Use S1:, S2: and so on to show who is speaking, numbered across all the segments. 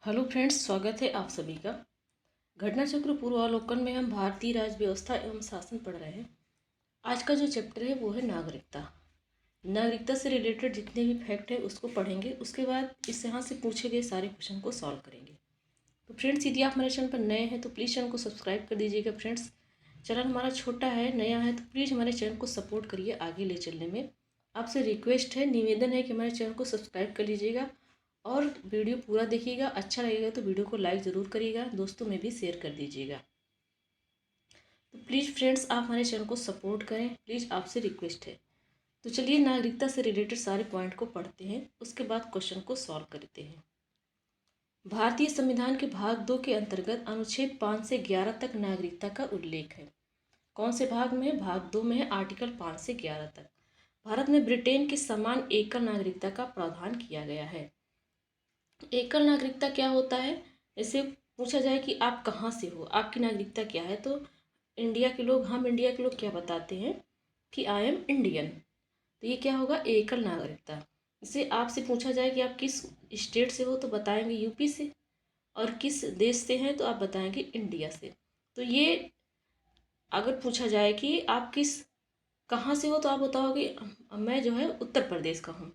S1: Hello friends, स्वागत है आप सभी का। घटना चक्र पूर्वावलोकन में हम भारतीय राज्य व्यवस्था एवं शासन पढ़ रहे हैं। आज का जो चैप्टर है वो है नागरिकता। नागरिकता से रिलेटेड जितने भी फैक्ट है उसको पढ़ेंगे, उसके बाद इस यहाँ से पूछे गए सारे क्वेश्चन को सॉल्व करेंगे। तो फ्रेंड्स, यदि आप हमारे चैनल पर नए हैं तो प्लीज़ चैनल को सब्सक्राइब कर दीजिएगा। फ्रेंड्स, चैनल हमारा छोटा है, नया है, तो प्लीज़ हमारे चैनल को सपोर्ट करिए आगे ले चलने में। आपसे रिक्वेस्ट है, निवेदन है कि हमारे चैनल को सब्सक्राइब कर लीजिएगा और वीडियो पूरा देखिएगा। अच्छा लगेगा तो वीडियो को लाइक ज़रूर करिएगा, दोस्तों में भी शेयर कर दीजिएगा। तो प्लीज़ फ्रेंड्स, आप हमारे चैनल को सपोर्ट करें, प्लीज़ आपसे रिक्वेस्ट है। तो चलिए नागरिकता से रिलेटेड सारे पॉइंट को पढ़ते हैं, उसके बाद क्वेश्चन को सॉल्व करते हैं। भारतीय संविधान के भाग 2 के अंतर्गत अनुच्छेद 5 से 11 तक नागरिकता का उल्लेख है। कौन से भाग में है? भाग 2 में है, आर्टिकल 5 से 11 तक। भारत में ब्रिटेन के समान एकल नागरिकता का प्रावधान किया गया है। एकल नागरिकता क्या होता है? जैसे पूछा जाए कि आप कहाँ से हो, आपकी नागरिकता क्या है, तो इंडिया के लोग, हम इंडिया के लोग क्या बताते हैं कि आई एम इंडियन। तो ये क्या होगा? एकल नागरिकता। जैसे आपसे पूछा जाए कि आप किस स्टेट से हो तो बताएंगे यूपी से, और किस देश से हैं तो आप बताएंगे इंडिया से। तो ये अगर पूछा जाए कि आप किस कहाँ से हो तो आप बताओगे मैं जो है उत्तर प्रदेश का हूँ।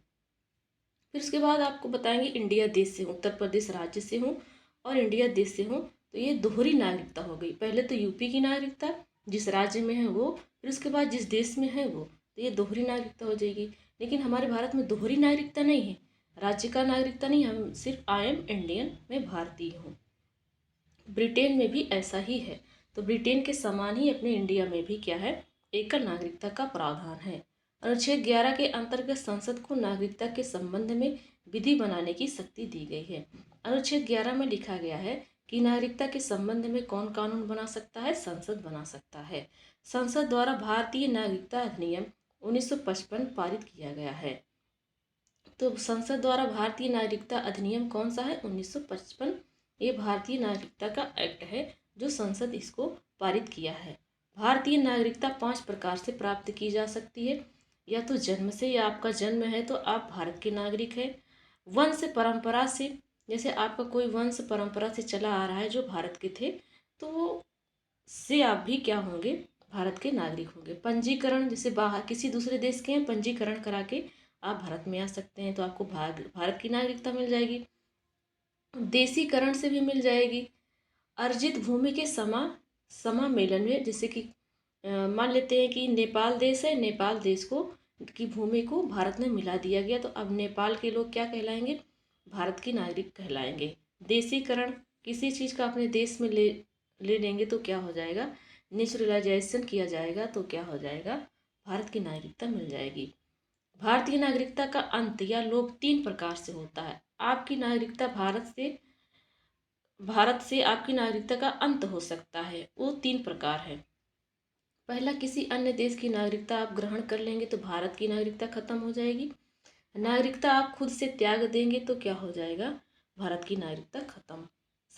S1: फिर उसके बाद आपको बताएंगे इंडिया देश से हूँ, उत्तर प्रदेश राज्य से हूँ और इंडिया देश से हूँ। तो ये दोहरी नागरिकता हो गई। पहले तो यूपी की नागरिकता, जिस राज्य में है वो, फिर उसके बाद जिस देश में है वो, तो ये दोहरी नागरिकता हो जाएगी। लेकिन हमारे भारत में दोहरी नागरिकता नहीं है, राज्य का नागरिकता नहीं, हम सिर्फ आई एम इंडियन, मैं भारतीय हूँ। ब्रिटेन में भी ऐसा ही है। तो ब्रिटेन के समान ही अपने इंडिया में भी क्या है? एकल नागरिकता का प्रावधान है। अनुच्छेद 11 के अंतर्गत संसद को नागरिकता के संबंध में विधि बनाने की शक्ति दी गई है। अनुच्छेद 11 में लिखा गया है कि नागरिकता के संबंध में कौन कानून बना सकता है? संसद बना सकता है। संसद द्वारा भारतीय नागरिकता अधिनियम 1955 पारित किया गया है। तो संसद द्वारा भारतीय नागरिकता अधिनियम कौन सा है? 1955। ये भारतीय नागरिकता का एक्ट है जो संसद इसको पारित किया है। भारतीय नागरिकता 5 प्रकार से प्राप्त की जा सकती है। या तो जन्म से, या आपका जन्म है तो आप भारत के नागरिक हैं। वंश परंपरा से, जैसे आपका कोई वंश परंपरा से चला आ रहा है जो भारत के थे, तो वो से आप भी क्या होंगे? भारत के नागरिक होंगे। पंजीकरण, जैसे बाहर किसी दूसरे देश के हैं, पंजीकरण करा के आप भारत में आ सकते हैं तो आपको भारत की नागरिकता मिल जाएगी। देशीकरण से भी मिल जाएगी। अर्जित भूमि के समामेलन में, जैसे कि मान लेते हैं कि नेपाल देश है, नेपाल देश को की भूमि को भारत में मिला दिया गया, तो अब नेपाल के लोग क्या कहलाएंगे? भारत की नागरिक कहलाएंगे। देशीकरण, किसी चीज़ का अपने देश में ले लेंगे तो क्या हो जाएगा? नेचुरलाइजेशन किया जाएगा तो क्या हो जाएगा? भारत की नागरिकता मिल जाएगी। भारतीय नागरिकता का अंत या लोप 3 प्रकार से होता है। आपकी नागरिकता भारत से आपकी नागरिकता का अंत हो सकता है, वो 3 प्रकार है। पहला, किसी अन्य देश की नागरिकता आप ग्रहण कर लेंगे तो भारत की नागरिकता खत्म हो जाएगी। नागरिकता आप खुद से त्याग देंगे तो क्या हो जाएगा? भारत की नागरिकता खत्म।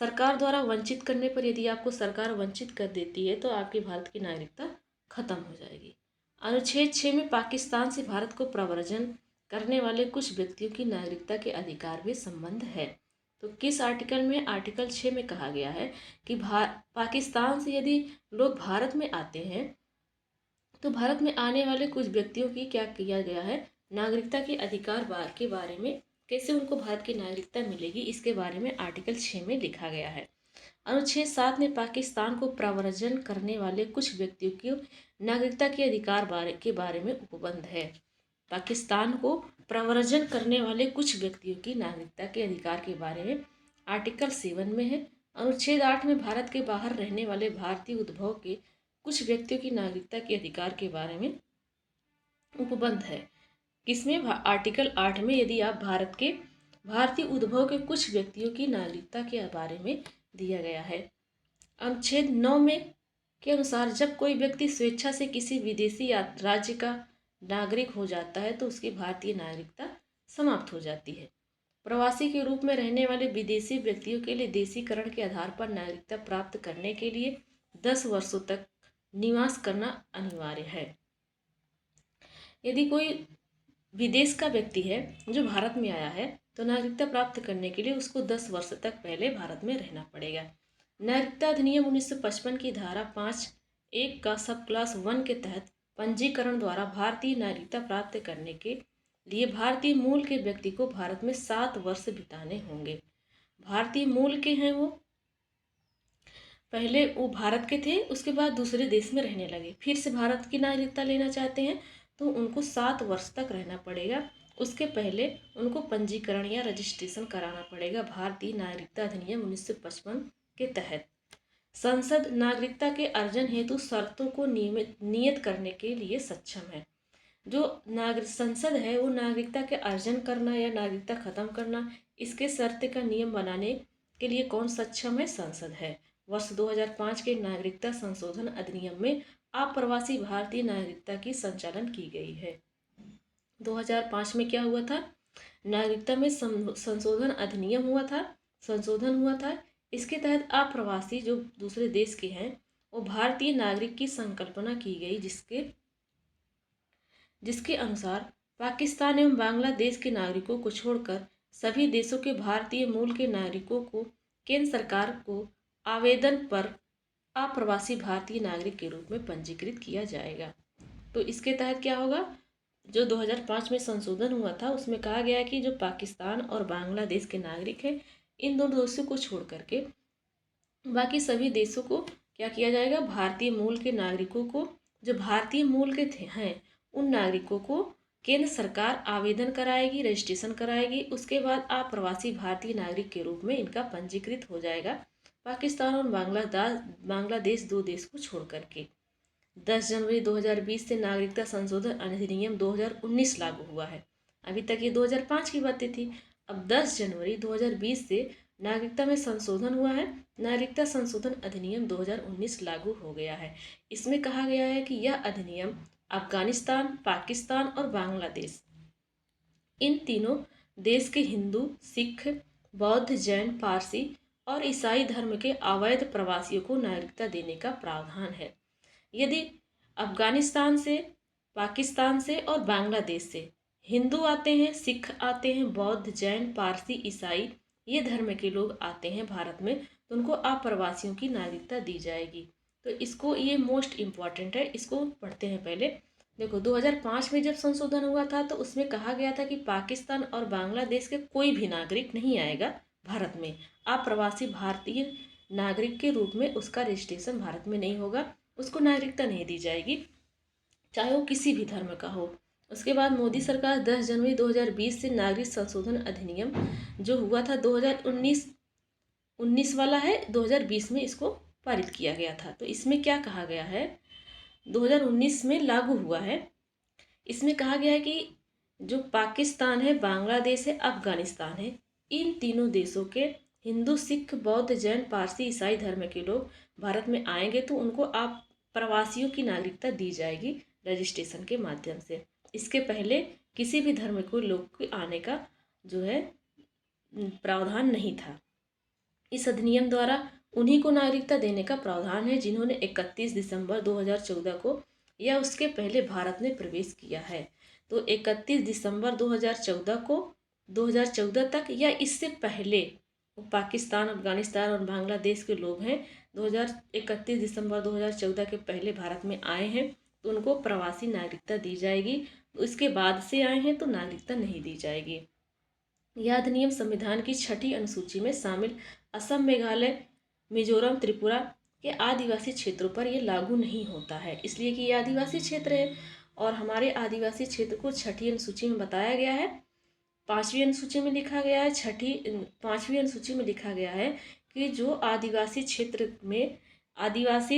S1: सरकार द्वारा वंचित करने पर, यदि आपको सरकार वंचित कर देती है तो आपकी भारत की नागरिकता खत्म हो जाएगी। अनुच्छेद 6 में पाकिस्तान से भारत को प्रव्रजन करने वाले कुछ व्यक्तियों की नागरिकता के अधिकार में संबंध है। तो किस आर्टिकल में? आर्टिकल 6 में कहा गया है कि पाकिस्तान से यदि लोग भारत में आते हैं तो भारत में आने वाले कुछ व्यक्तियों की क्या किया गया है? नागरिकता के अधिकार के बारे में, कैसे उनको भारत की नागरिकता मिलेगी, इसके बारे में आर्टिकल 6 में लिखा गया है। अनुच्छेद 7 में पाकिस्तान को प्रव्रजन करने वाले कुछ व्यक्तियों की नागरिकता के अधिकार के बारे में उपबंध है। पाकिस्तान को प्रव्रजन करने वाले कुछ व्यक्तियों की नागरिकता के अधिकार के बारे में आर्टिकल 7 में है। अनुच्छेद 8 में भारत के बाहर रहने वाले भारतीय उद्भव के कुछ व्यक्तियों की नागरिकता के अधिकार के बारे में उपबंध है। किसमें? आर्टिकल 8 में, यदि आप भारतीय उद्भव के कुछ व्यक्तियों की नागरिकता के बारे में दिया गया है। अनुच्छेद 9 में के अनुसार जब कोई व्यक्ति स्वेच्छा से किसी विदेशी राज्य का नागरिक हो जाता है तो उसकी भारतीय नागरिकता समाप्त हो जाती है। प्रवासी के रूप में रहने वाले विदेशी व्यक्तियों के लिए देशीकरण के आधार पर नागरिकता प्राप्त करने के लिए 10 वर्षों तक निवास करना अनिवार्य है। यदि कोई विदेश का व्यक्ति है जो भारत में आया है तो नागरिकता प्राप्त करने के लिए उसको 10 वर्ष तक पहले भारत में रहना पड़ेगा। नागरिकता अधिनियम 1955 की धारा 5(1) का सब क्लास 1 के तहत पंजीकरण द्वारा भारतीय नागरिकता प्राप्त करने के लिए भारतीय मूल के व्यक्ति को भारत में 7 वर्ष बिताने होंगे। भारतीय मूल के हैं वो, पहले वो भारत के थे, उसके बाद दूसरे देश में रहने लगे, फिर से भारत की नागरिकता लेना चाहते हैं तो उनको 7 वर्ष तक रहना पड़ेगा। उसके पहले उनको पंजीकरण या रजिस्ट्रेशन कराना पड़ेगा भारतीय नागरिकता अधिनियम 1955 के तहत। संसद नागरिकता के अर्जन हेतु शर्तों को नियत करने के लिए सक्षम है। जो संसद है वो नागरिकता के अर्जन करना या नागरिकता खत्म करना, इसके शर्त का नियम बनाने के लिए कौन सक्षम है? संसद है। वर्ष 2005 के नागरिकता संशोधन अधिनियम में अप्रवासी भारतीय नागरिकता की संचालन की गई है। 2005 में क्या हुआ था? नागरिकता में संशोधन अधिनियम हुआ था, संशोधन हुआ था। इसके तहत अप्रवासी जो दूसरे देश के हैं वो भारतीय नागरिक की संकल्पना की गई, जिसके अनुसार पाकिस्तान एवं बांग्लादेश के नागरिकों को छोड़कर सभी देशों के भारतीय मूल के नागरिकों को केंद्र सरकार को आवेदन पर अप्रवासी भारतीय नागरिक के रूप में पंजीकृत किया जाएगा। तो इसके तहत क्या होगा? जो 2005 में संशोधन हुआ था उसमें कहा गया है कि जो पाकिस्तान और बांग्लादेश के नागरिक हैं, इन दोनों देशों को छोड़ करके बाकी सभी देशों को क्या किया जाएगा? भारतीय मूल के नागरिकों को, जो भारतीय मूल के हैं उन नागरिकों को केंद्र सरकार आवेदन कराएगी, रजिस्ट्रेशन कराएगी। उसके बाद अप्रवासी भारतीय नागरिक के रूप में इनका पंजीकृत हो जाएगा पाकिस्तान और बांग्लादेश दो देश को छोड़ करके। 10 जनवरी 2020 से नागरिकता संशोधन अधिनियम 2019 लागू हुआ है। अभी तक ये 2005 की बातें थी। अब 10 जनवरी 2020 से नागरिकता में संशोधन हुआ है। नागरिकता संशोधन अधिनियम 2019 लागू हो गया है। इसमें कहा गया है कि यह अधिनियम अफगानिस्तान, पाकिस्तान और बांग्लादेश, इन तीनों देश के हिंदू, सिख, बौद्ध, जैन, पारसी और ईसाई धर्म के अवैध प्रवासियों को नागरिकता देने का प्रावधान है। यदि अफगानिस्तान से, पाकिस्तान से और बांग्लादेश से हिंदू आते हैं, सिख आते हैं, बौद्ध, जैन, पारसी, ईसाई ये धर्म के लोग आते हैं भारत में, तो उनको अप्रवासियों की नागरिकता दी जाएगी। तो इसको, ये मोस्ट इम्पॉर्टेंट है, इसको पढ़ते हैं पहले। देखो 2005 में जब संशोधन हुआ था तो उसमें कहा गया था कि पाकिस्तान और बांग्लादेश के कोई भी नागरिक नहीं आएगा भारत में, अप्रवासी भारतीय नागरिक के रूप में उसका रजिस्ट्रेशन भारत में नहीं होगा, उसको नागरिकता नहीं दी जाएगी, चाहे वो किसी भी धर्म का हो। उसके बाद मोदी सरकार 10 जनवरी 2020 से नागरिक संशोधन अधिनियम जो हुआ था 2019 वाला है, 2020 में इसको पारित किया गया था। तो इसमें क्या कहा गया है? 2019 में लागू हुआ है। इसमें कहा गया है कि जो पाकिस्तान है, बांग्लादेश है, अफगानिस्तान है, इन तीनों देशों के हिंदू, सिख, बौद्ध, जैन, पारसी, ईसाई धर्म के लोग भारत में आएंगे तो उनको आप प्रवासियों की नागरिकता दी जाएगी रजिस्ट्रेशन के माध्यम से। इसके पहले किसी भी धर्म को लोग के आने का जो है प्रावधान नहीं था। इस अधिनियम द्वारा उन्हीं को नागरिकता देने का प्रावधान है जिन्होंने 31 दिसंबर 2014 को या उसके पहले भारत में प्रवेश किया है। तो 31 दिसंबर 2014 तक या इससे पहले पाकिस्तान, अफगानिस्तान और बांग्लादेश के लोग हैं, 31 दिसंबर 2014 के पहले भारत में आए हैं तो उनको प्रवासी नागरिकता दी जाएगी। तो इसके बाद से आए हैं तो नागरिकता नहीं दी जाएगी। यह अधिनियम संविधान की 6ठी अनुसूची में शामिल असम, मेघालय, मिजोरम, त्रिपुरा के आदिवासी क्षेत्रों पर यह लागू नहीं होता है, इसलिए कि ये आदिवासी क्षेत्र है और हमारे आदिवासी क्षेत्र को 6ठी अनुसूची में बताया गया है। 5वीं अनुसूची में लिखा गया है, 5वीं अनुसूची में लिखा गया है कि जो आदिवासी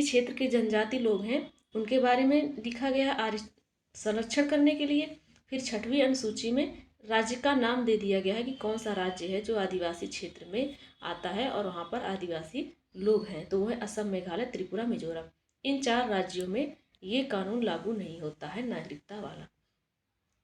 S1: क्षेत्र के जनजाति लोग हैं उनके बारे में लिखा गया है संरक्षण करने के लिए। फिर 6वीं अनुसूची में राज्य का नाम दे दिया गया है कि कौन सा राज्य है जो आदिवासी क्षेत्र में आता है और वहाँ पर आदिवासी लोग हैं, तो वो है असम, मेघालय, त्रिपुरा, मिजोरम। इन 4 राज्यों में ये कानून लागू नहीं होता है नागरिकता वाला।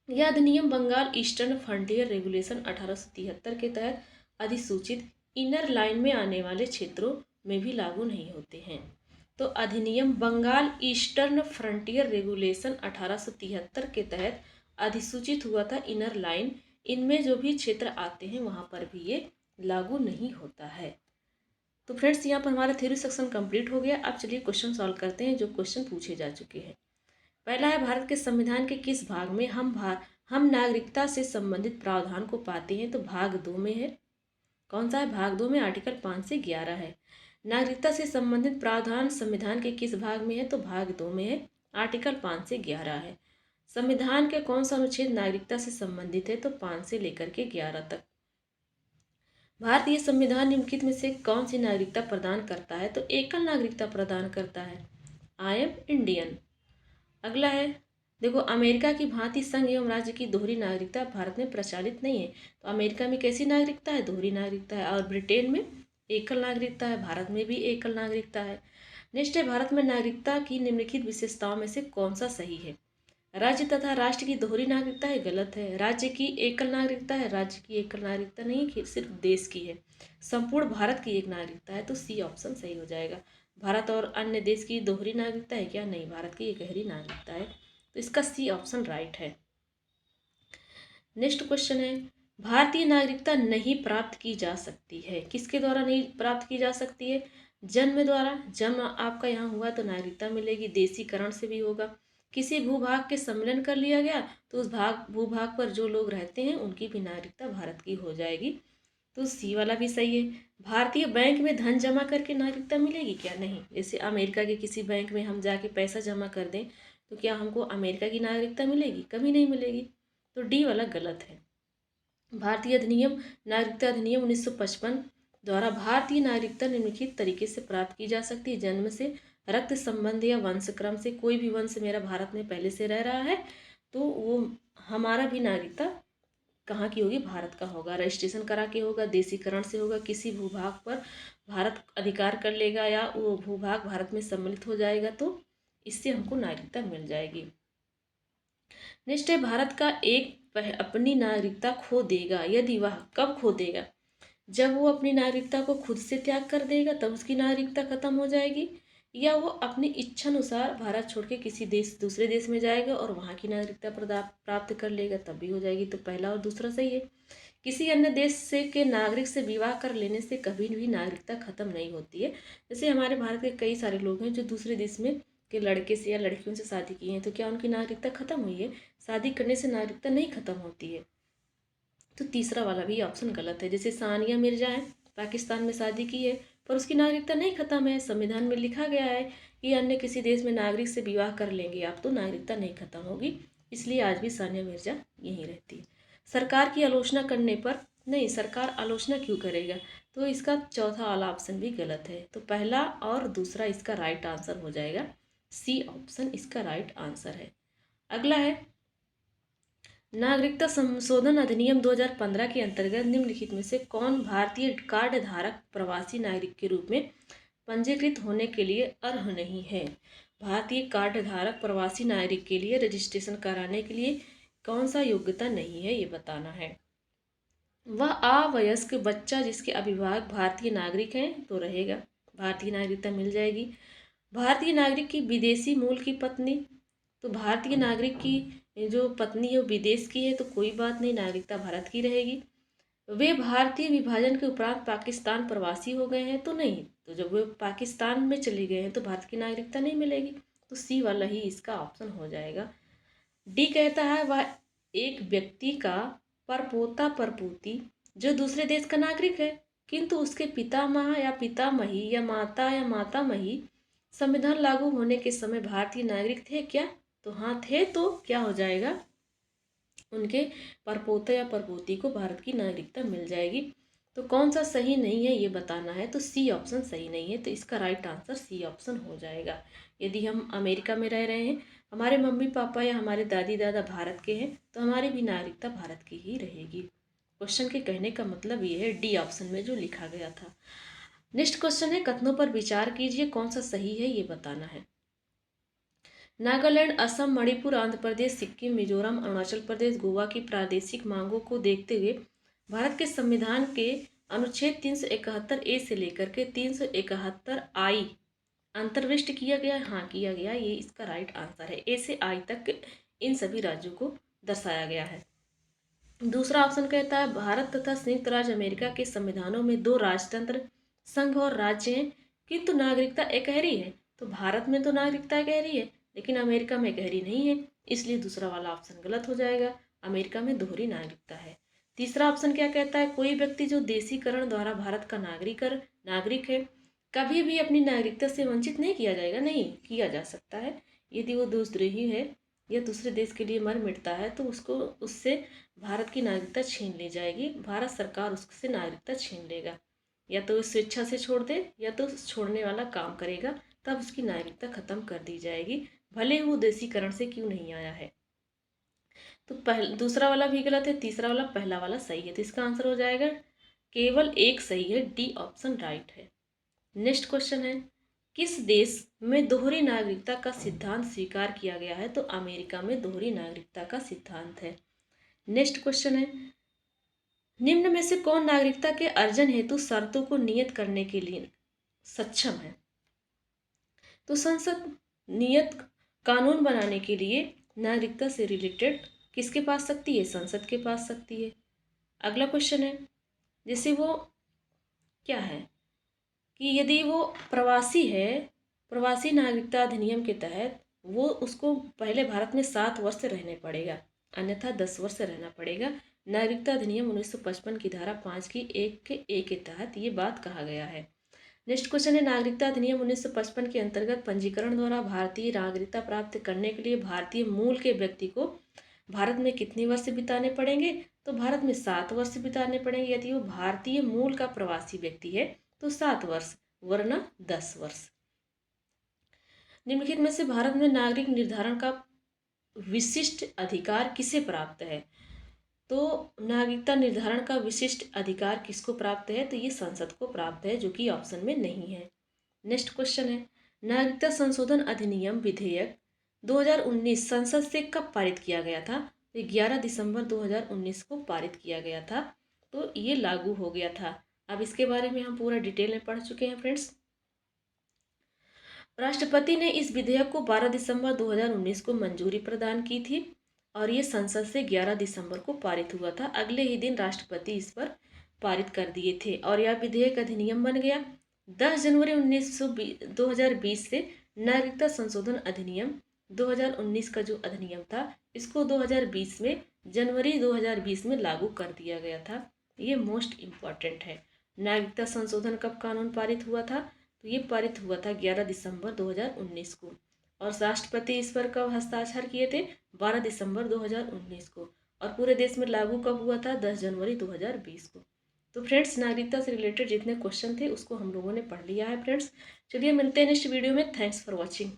S1: यह अधिनियम बंगाल ईस्टर्न फ्रंटियर रेगुलेशन 1873 के तहत अधिसूचित इनर लाइन में आने वाले क्षेत्रों में भी लागू नहीं होते हैं। तो अधिनियम बंगाल ईस्टर्न फ्रंटियर रेगुलेशन 1873 के तहत अधिसूचित हुआ था इनर लाइन। इनमें जो भी क्षेत्र आते हैं वहाँ पर भी ये लागू नहीं होता है। तो फ्रेंड्स, यहाँ पर हमारा थ्योरी सेक्शन कंप्लीट हो गया। अब चलिए क्वेश्चन सॉल्व करते हैं जो क्वेश्चन पूछे जा चुके हैं। पहला है, भारत के संविधान के किस भाग में हम नागरिकता से संबंधित प्रावधान को पाते हैं? तो भाग 2 में है। कौन सा है? भाग 2 में आर्टिकल 5 से 11 है। नागरिकता से संबंधित प्रावधान संविधान के किस भाग में है? तो भाग 2 में है, आर्टिकल 5 से 11 है। संविधान के कौन सा अनुच्छेद नागरिकता से संबंधित है? तो 5 से लेकर के 11 तक। भारतीय संविधान निम्नलिखित में से कौन सी नागरिकता प्रदान करता है? तो एकल नागरिकता प्रदान करता है, आई एम इंडियन। अगला है, देखो, अमेरिका की भांति संघ एवं राज्य की दोहरी नागरिकता भारत में प्रचलित नहीं है। तो अमेरिका में कैसी नागरिकता है? दोहरी नागरिकता है। और ब्रिटेन में एकल नागरिकता है, भारत में भी एकल नागरिकता है। नेक्स्ट है, भारत में नागरिकता की निम्नलिखित विशेषताओं में से कौन सा सही है? राज्य तथा राष्ट्र की दोहरी नागरिकता है, गलत है। राज्य की एकल नागरिकता है, राज्य की एकल नागरिकता नहीं है, सिर्फ देश की है। संपूर्ण भारत की एक नागरिकता है, तो सी ऑप्शन सही हो जाएगा। भारत और अन्य देश की दोहरी नागरिकता है क्या? नहीं, भारत की एकहरी नागरिकता है, तो इसका सी ऑप्शन राइट है। नेक्स्ट क्वेश्चन है, भारतीय नागरिकता नहीं प्राप्त की जा सकती है, किसके द्वारा नहीं प्राप्त की जा सकती है? जन्म द्वारा। जन्म आपका यहाँ हुआ तो नागरिकता मिलेगी। देशीकरण से भी होगा। किसी भूभाग के सम्मिलन कर लिया गया तो उस भूभाग पर जो लोग रहते हैं उनकी भी नागरिकता भारत की हो जाएगी, तो सी वाला भी सही है। भारतीय बैंक में धन जमा करके नागरिकता मिलेगी क्या? नहीं। जैसे अमेरिका के किसी बैंक में हम जाके पैसा जमा कर दें तो क्या हमको अमेरिका की नागरिकता मिलेगी? कभी नहीं मिलेगी, तो डी वाला गलत है। भारतीय अधिनियम, नागरिकता अधिनियम 1955 द्वारा भारतीय नागरिकता निम्नलिखित तरीके से प्राप्त की जा सकती है। जन्म से, रक्त संबंध या वंशक्रम से। कोई भी वंश मेरा भारत में पहले से रह रहा है तो वो हमारा भी नागरिकता कहाँ की होगी? भारत का होगा। रजिस्ट्रेशन करा के होगा, देशीकरण से होगा, किसी भूभाग पर भारत अधिकार कर लेगा या वो भूभाग भारत में सम्मिलित हो जाएगा तो इससे हमको नागरिकता मिल जाएगी। नेक्स्ट है, भारत का एक अपनी नागरिकता खो देगा यदि वह कब खो देगा? जब वो अपनी नागरिकता को खुद से त्याग कर देगा तब उसकी नागरिकता खत्म हो जाएगी, या वो अपनी इच्छानुसार भारत छोड़ के किसी दूसरे देश में जाएगा और वहाँ की नागरिकता प्राप्त कर लेगा तब भी हो जाएगी। तो पहला और दूसरा सही है। किसी अन्य देश से के नागरिक से विवाह कर लेने से कभी भी नागरिकता खत्म नहीं होती है। जैसे हमारे भारत के कई सारे लोग हैं जो दूसरे देश में के लड़के से या लड़कियों से शादी की हैं, तो क्या उनकी नागरिकता खत्म हुई है? शादी करने से नागरिकता नहीं खत्म होती है, तो तीसरा वाला भी ऑप्शन गलत है। जैसे सानिया मिर्जा है, पाकिस्तान में शादी की है पर उसकी नागरिकता नहीं खत्म है। संविधान में लिखा गया है कि अन्य किसी देश में नागरिक से विवाह कर लेंगे आप तो नागरिकता नहीं खत्म होगी, इसलिए आज भी सानिया मिर्जा यहीं रहती है। सरकार की आलोचना करने पर, नहीं, सरकार आलोचना क्यों करेगा? तो इसका चौथा वाला ऑप्शन भी गलत है, तो पहला और दूसरा इसका राइट आंसर हो जाएगा। सी ऑप्शन इसका राइट आंसर है। अगला है, नागरिकता संशोधन अधिनियम 2015 के अंतर्गत निम्नलिखित में से कौन भारतीय कार्ड धारक प्रवासी नागरिक के रूप में पंजीकृत होने के लिए अर्ह नहीं है? भारतीय कार्ड धारक प्रवासी नागरिक के लिए रजिस्ट्रेशन कराने के लिए कौन सा योग्यता नहीं है, ये बताना है। वह अवयस्क बच्चा जिसके अभिभावक भारतीय नागरिक हैं तो रहेगा, भारतीय नागरिकता मिल जाएगी। भारतीय नागरिक की विदेशी मूल की पत्नी, तो भारतीय नागरिक की जो पत्नी है वो विदेश की है तो कोई बात नहीं, नागरिकता भारत की रहेगी। वे भारतीय विभाजन के उपरांत पाकिस्तान प्रवासी हो गए हैं तो नहीं, तो जब वे पाकिस्तान में चले गए हैं तो भारत की नागरिकता नहीं मिलेगी, तो सी वाला ही इसका ऑप्शन हो जाएगा। डी कहता है, वह एक व्यक्ति का परपोता परपोती जो दूसरे देश का नागरिक है किंतु उसके पितामह या पितामही या मातामही संविधान लागू होने के समय भारतीय नागरिक थे क्या? तो हाँ थे, तो क्या हो जाएगा? उनके परपोते या परपोती को भारत की नागरिकता मिल जाएगी। तो कौन सा सही नहीं है ये बताना है, तो सी ऑप्शन सही नहीं है, तो इसका राइट आंसर सी ऑप्शन हो जाएगा। यदि हम अमेरिका में रह रहे हैं, हमारे मम्मी पापा या हमारे दादी दादा भारत के हैं तो हमारी भी नागरिकता भारत की ही रहेगी। क्वेश्चन के कहने का मतलब ये है, डी ऑप्शन में जो लिखा गया था। नेक्स्ट क्वेश्चन है, कथनों पर विचार कीजिए, कौन सा सही है ये बताना है। नागालैंड, असम, मणिपुर, आंध्र प्रदेश, सिक्किम, मिजोरम, अरुणाचल प्रदेश, गोवा की प्रादेशिक मांगों को देखते हुए भारत के संविधान के अनुच्छेद 371 ए से लेकर के 371 आई अंतर्विष्ट किया गया। हाँ, किया गया, ये इसका राइट आंसर है। ए से आई तक इन सभी राज्यों को दर्शाया गया है। दूसरा ऑप्शन कहता है भारत तथा संयुक्त राज्य अमेरिका के संविधानों में दो राजतंत्र, संघ और राज्य हैं, किंतु नागरिकता एकहरी है। तो भारत में तो नागरिकता एकहरी है, लेकिन अमेरिका में एकहरी नहीं है, इसलिए दूसरा वाला ऑप्शन गलत हो जाएगा। अमेरिका में दोहरी नागरिकता है। तीसरा ऑप्शन क्या कहता है, कोई व्यक्ति जो देशीकरण द्वारा भारत का नागरिक है, कभी भी अपनी नागरिकता से वंचित नहीं किया जाएगा, नहीं किया जा सकता है। यदि वो देशद्रोही है या दूसरे देश के लिए मर मिटता है तो उसको उससे भारत की नागरिकता छीन ली जाएगी। भारत सरकार उससे नागरिकता छीन लेगा, या तो स्वेच्छा से छोड़ दे या तो छोड़ने वाला काम करेगा, तब उसकी नागरिकता खत्म कर दी जाएगी, भले वो देशीकरण से क्यों नहीं आया है। तो दूसरा वाला भी गलत है, तीसरा वाला पहला वाला सही है। तो इसका आंसर हो जाएगा केवल एक सही है, डी ऑप्शन राइट है। नेक्स्ट क्वेश्चन है, किस देश में दोहरी नागरिकता का सिद्धांत स्वीकार किया गया है? तो अमेरिका में दोहरी नागरिकता का सिद्धांत है। नेक्स्ट क्वेश्चन है, निम्न में से कौन नागरिकता के अर्जन हेतु शर्तों को नियत करने के लिए सक्षम है? तो संसद नियत कानून बनाने के लिए नागरिकता से रिलेटेड किसके पास सकती है? संसद के पास सकती है। अगला क्वेश्चन है, जैसे वो क्या है कि यदि वो प्रवासी है, प्रवासी नागरिकता अधिनियम के तहत वो उसको पहले भारत में 7 वर्ष रहने पड़ेगा, अन्यथा 10 वर्ष रहना पड़ेगा। नागरिकता अधिनियम 1955 की धारा 5 की 1 के ए के तहत ये बात कहा गया है। नेक्स्ट क्वेश्चन है, नागरिकता अधिनियम 1955 के अंतर्गत पंजीकरण द्वारा भारतीय नागरिकता प्राप्त करने के लिए भारतीय मूल के व्यक्ति को भारत में कितने वर्ष बिताने पड़ेंगे? तो भारत में 7 वर्ष बिताने पड़ेंगे यदि वो भारतीय मूल का प्रवासी व्यक्ति है, तो 7 वर्ष, वरना 10 वर्ष। निम्नलिखित में से भारत में नागरिक निर्धारण का विशिष्ट अधिकार किसे प्राप्त है? तो नागरिकता निर्धारण का विशिष्ट अधिकार किसको प्राप्त है? तो ये संसद को प्राप्त है, जो कि ऑप्शन में नहीं है। नेक्स्ट क्वेश्चन है, नागरिकता संशोधन अधिनियम विधेयक 2019 संसद से कब पारित किया गया था? तो 11 दिसंबर 2019 को पारित किया गया था, तो ये लागू हो गया था। अब इसके बारे में हम पूरा डिटेल में पढ़ चुके हैं फ्रेंड्स। राष्ट्रपति ने इस विधेयक को 12 दिसंबर 2019 को मंजूरी प्रदान की थी और ये संसद से 11 दिसंबर को पारित हुआ था। अगले ही दिन राष्ट्रपति इस पर पारित कर दिए थे और यह विधेयक अधिनियम बन गया। 10 जनवरी 2020 से नागरिकता संशोधन अधिनियम 2019 का जो अधिनियम था, इसको 2020 में जनवरी 2020 में लागू कर दिया गया था। ये मोस्ट इम्पॉर्टेंट है। नागरिकता संशोधन कब कानून पारित हुआ था? तो ये पारित हुआ था 11 दिसंबर 2019 को, और राष्ट्रपति इस पर कब हस्ताक्षर किए थे? 12 दिसंबर 2019 को, और पूरे देश में लागू कब हुआ था? 10 जनवरी 2020 को। तो फ्रेंड्स, नागरिकता से रिलेटेड जितने क्वेश्चन थे उसको हम लोगों ने पढ़ लिया है फ्रेंड्स। चलिए मिलते हैं नेक्स्ट वीडियो में। Thanks for watching.